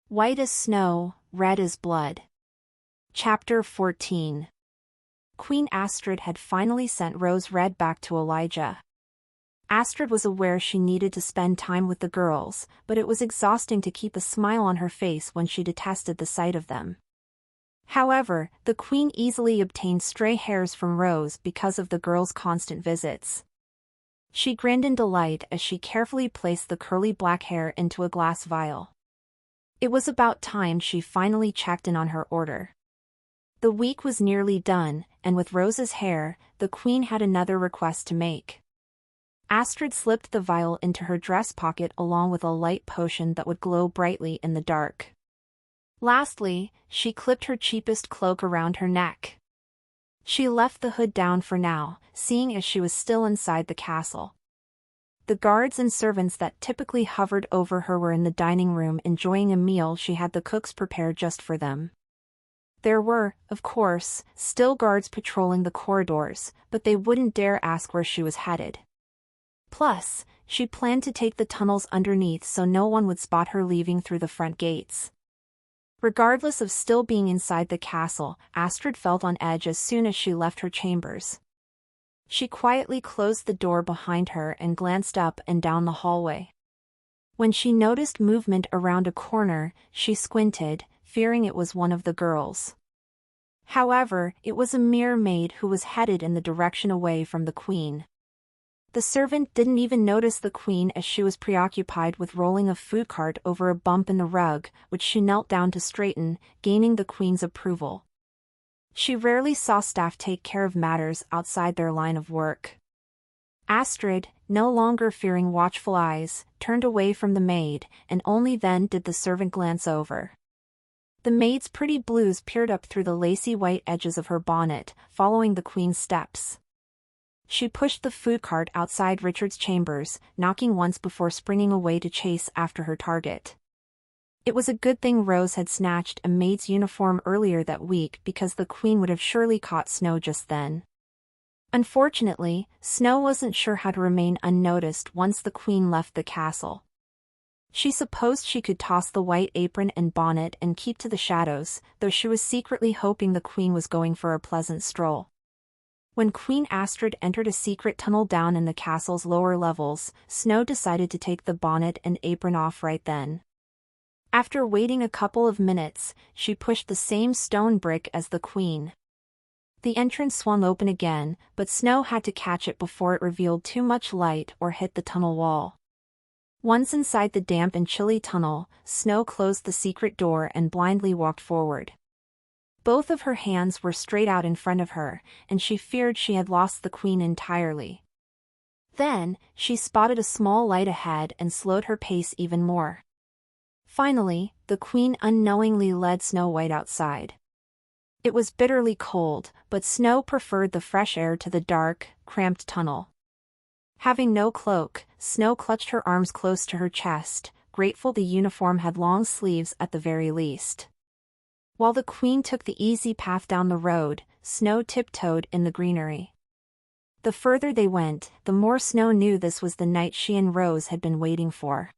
White as snow, red as blood. Chapter 14. Queen Astrid had finally sent Rose Red back to Elijah. Astrid was aware she needed to spend time with the girls, but it was exhausting to keep a smile on her face when she detested the sight of them. However, the queen easily obtained stray hairs from Rose because of the girls' constant visits. She grinned in delight as she carefully placed the curly black hair into a glass vial. It was about time she finally checked in on her order. The week was nearly done, and with Rose's hair, the queen had another request to make. Astrid slipped the vial into her dress pocket along with a light potion that would glow brightly in the dark. Lastly, she clipped her cheapest cloak around her neck. She left the hood down for now, seeing as she was still inside the castle. The guards and servants that typically hovered over her were in the dining room enjoying a meal she had the cooks prepare just for them. There were, of course, still guards patrolling the corridors, but they wouldn't dare ask where she was headed. Plus, she planned to take the tunnels underneath so no one would spot her leaving through the front gates. Regardless of still being inside the castle, Astrid felt on edge as soon as she left her chambers. She quietly closed the door behind her and glanced up and down the hallway. When she noticed movement around a corner, she squinted, fearing it was one of the girls. However, it was a mere maid who was headed in the direction away from the queen. The servant didn't even notice the queen as she was preoccupied with rolling a food cart over a bump in the rug, which she knelt down to straighten, gaining the queen's approval. She rarely saw staff take care of matters outside their line of work. Astrid, no longer fearing watchful eyes, turned away from the maid, and only then did the servant glance over. The maid's pretty blues peered up through the lacy white edges of her bonnet, following the queen's steps. She pushed the food cart outside Richard's chambers, knocking once before springing away to chase after her target. It was a good thing Rose had snatched a maid's uniform earlier that week because the queen would have surely caught Snow just then. Unfortunately, Snow wasn't sure how to remain unnoticed once the queen left the castle. She supposed she could toss the white apron and bonnet and keep to the shadows, though she was secretly hoping the queen was going for a pleasant stroll. When Queen Astrid entered a secret tunnel down in the castle's lower levels, Snow decided to take the bonnet and apron off right then. After waiting a couple of minutes, she pushed the same stone brick as the queen. The entrance swung open again, but Snow had to catch it before it revealed too much light or hit the tunnel wall. Once inside the damp and chilly tunnel, Snow closed the secret door and blindly walked forward. Both of her hands were straight out in front of her, and she feared she had lost the queen entirely. Then, she spotted a small light ahead and slowed her pace even more. Finally, the queen unknowingly led Snow White outside. It was bitterly cold, but Snow preferred the fresh air to the dark, cramped tunnel. Having no cloak, Snow clutched her arms close to her chest, grateful the uniform had long sleeves at the very least. While the queen took the easy path down the road, Snow tiptoed in the greenery. The further they went, the more Snow knew this was the night she and Rose had been waiting for.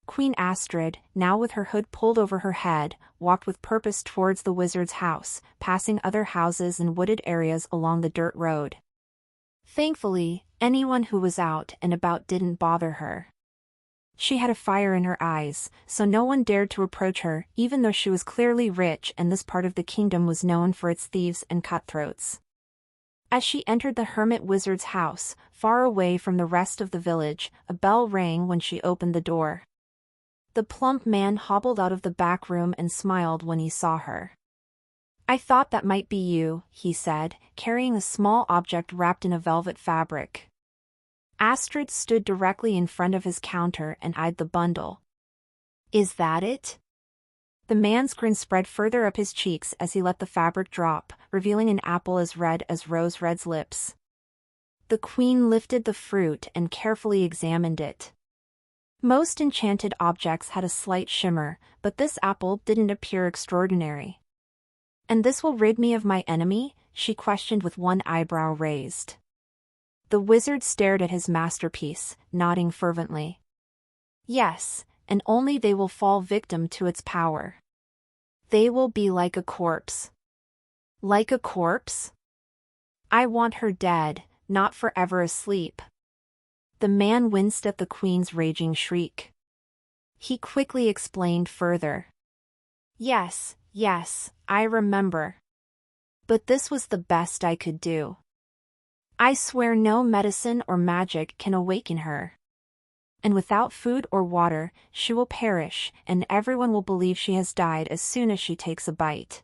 Queen Astrid, now with her hood pulled over her head, walked with purpose towards the wizard's house, passing other houses and wooded areas along the dirt road. Thankfully, anyone who was out and about didn't bother her. She had a fire in her eyes, so no one dared to approach her, even though she was clearly rich and this part of the kingdom was known for its thieves and cutthroats. As she entered the hermit wizard's house, far away from the rest of the village, a bell rang when she opened the door. The plump man hobbled out of the back room and smiled when he saw her. "I thought that might be you," he said, carrying a small object wrapped in a velvet fabric. Astrid stood directly in front of his counter and eyed the bundle. "Is that it?" The man's grin spread further up his cheeks as he let the fabric drop, revealing an apple as red as Rose Red's lips. The queen lifted the fruit and carefully examined it. Most enchanted objects had a slight shimmer, but this apple didn't appear extraordinary. "And this will rid me of my enemy?" she questioned with one eyebrow raised. The wizard stared at his masterpiece, nodding fervently. "Yes, and only they will fall victim to its power. They will be like a corpse. Like a corpse? I want her dead, not forever asleep. The man winced at the queen's raging shriek. He quickly explained further. Yes, I remember. But this was the best I could do. I swear no medicine or magic can awaken her. And without food or water, she will perish, and everyone will believe she has died as soon as she takes a bite.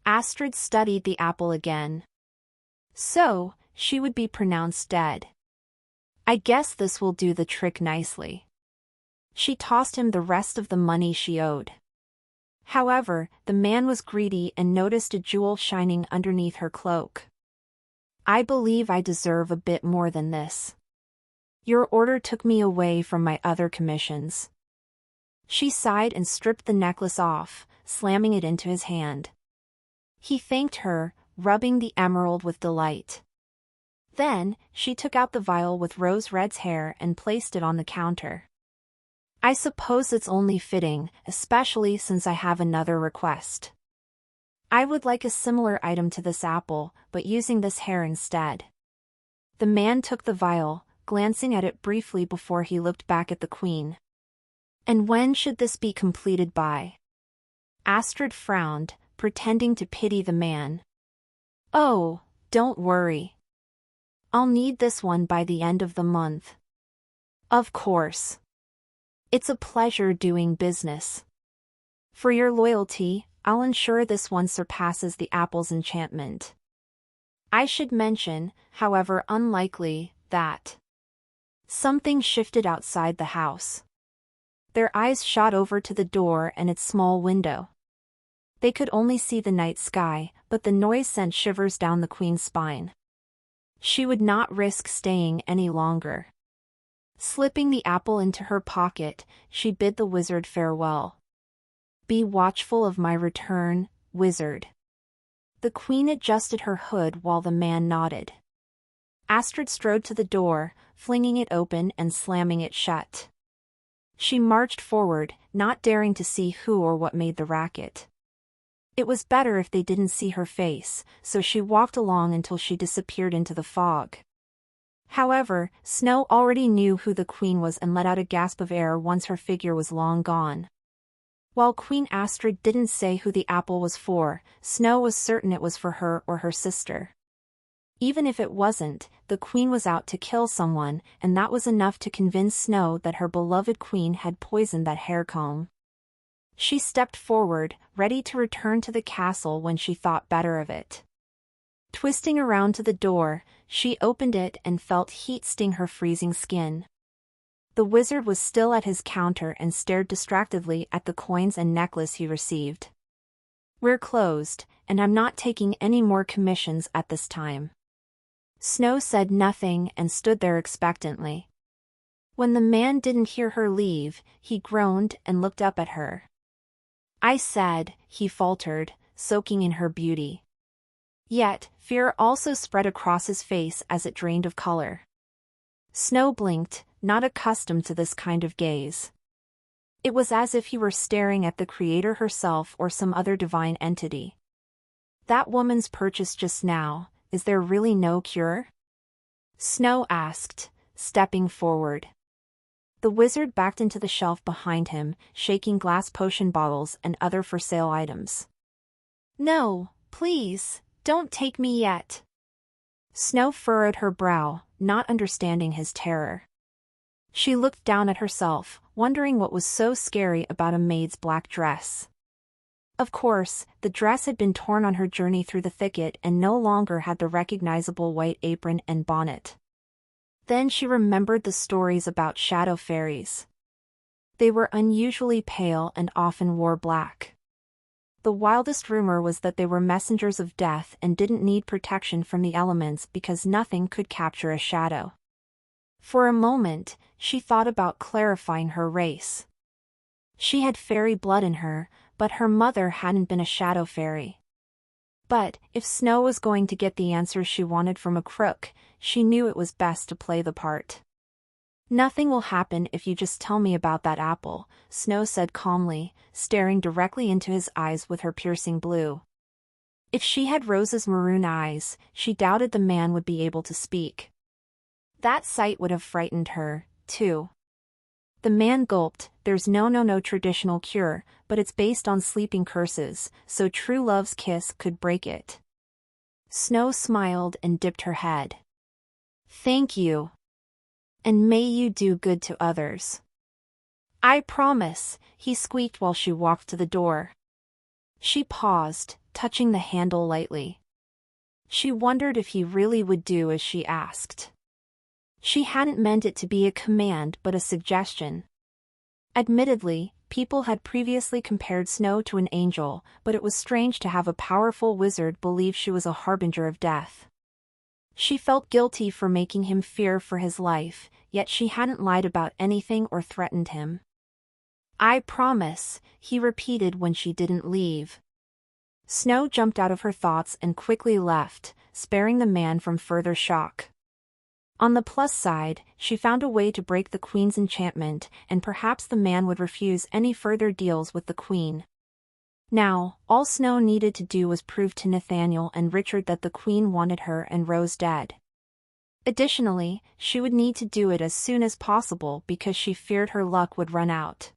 Astrid studied the apple again. So, she would be pronounced dead. I guess this will do the trick nicely. She tossed him the rest of the money she owed. However, the man was greedy and noticed a jewel shining underneath her cloak. I believe I deserve a bit more than this. Your order took me away from my other commissions. She sighed and stripped the necklace off, slamming it into his hand. He thanked her, rubbing the emerald with delight. Then, she took out the vial with Rose Red's hair and placed it on the counter. I suppose it's only fitting, especially since I have another request. I would like a similar item to this apple, but using this hair instead. The man took the vial, glancing at it briefly before he looked back at the queen. And when should this be completed by? Astrid frowned, pretending to pity the man. Oh, don't worry. I'll need this one by the end of the month. Of course. It's a pleasure doing business. For your loyalty, I'll ensure this one surpasses the apple's enchantment. I should mention, however unlikely, that something shifted outside the house. Their eyes shot over to the door and its small window. They could only see the night sky, but the noise sent shivers down the queen's spine. She would not risk staying any longer. Slipping the apple into her pocket, she bid the wizard farewell. Be watchful of my return, wizard. The queen adjusted her hood while the man nodded. Astrid strode to the door, flinging it open and slamming it shut. She marched forward, not daring to see who or what made the racket. It was better if they didn't see her face, so she walked along until she disappeared into the fog. However, Snow already knew who the queen was and let out a gasp of air once her figure was long gone. While Queen Astrid didn't say who the apple was for, Snow was certain it was for her or her sister. Even if it wasn't, the queen was out to kill someone, and that was enough to convince Snow that her beloved queen had poisoned that hair comb. She stepped forward, ready to return to the castle when she thought better of it. Twisting around to the door, she opened it and felt heat sting her freezing skin. The wizard was still at his counter and stared distractedly at the coins and necklace he received. We're closed, and I'm not taking any more commissions at this time. Snow said nothing and stood there expectantly. When the man didn't hear her leave, he groaned and looked up at her. I said, he faltered, soaking in her beauty. Yet, fear also spread across his face as it drained of color. Snow blinked, not accustomed to this kind of gaze. It was as if he were staring at the Creator herself or some other divine entity. That woman's purchase just now, is there really no cure? Snow asked, stepping forward. The wizard backed into the shelf behind him, shaking glass potion bottles and other for-sale items. No, please, don't take me yet. Snow furrowed her brow, not understanding his terror. She looked down at herself, wondering what was so scary about a maid's black dress. Of course, the dress had been torn on her journey through the thicket and no longer had the recognizable white apron and bonnet. Then she remembered the stories about shadow fairies. They were unusually pale and often wore black. The wildest rumor was that they were messengers of death and didn't need protection from the elements because nothing could capture a shadow. For a moment, she thought about clarifying her race. She had fairy blood in her, but her mother hadn't been a shadow fairy. But, if Snow was going to get the answers she wanted from a crook, she knew it was best to play the part. Nothing will happen if you just tell me about that apple, Snow said calmly, staring directly into his eyes with her piercing blue. If she had Rose's maroon eyes, she doubted the man would be able to speak. That sight would have frightened her, too. The man gulped. There's no traditional cure, but it's based on sleeping curses, so true love's kiss could break it. Snow smiled and dipped her head. Thank you. And may you do good to others. I promise, he squeaked while she walked to the door. She paused, touching the handle lightly. She wondered if he really would do as she asked. She hadn't meant it to be a command but a suggestion. Admittedly, people had previously compared Snow to an angel, but it was strange to have a powerful wizard believe she was a harbinger of death. She felt guilty for making him fear for his life, yet she hadn't lied about anything or threatened him. I promise, he repeated when she didn't leave. Snow jumped out of her thoughts and quickly left, sparing the man from further shock. On the plus side, she found a way to break the queen's enchantment, and perhaps the man would refuse any further deals with the queen. Now, all Snow needed to do was prove to Nathaniel and Richard that the queen wanted her and Rose dead. Additionally, she would need to do it as soon as possible because she feared her luck would run out.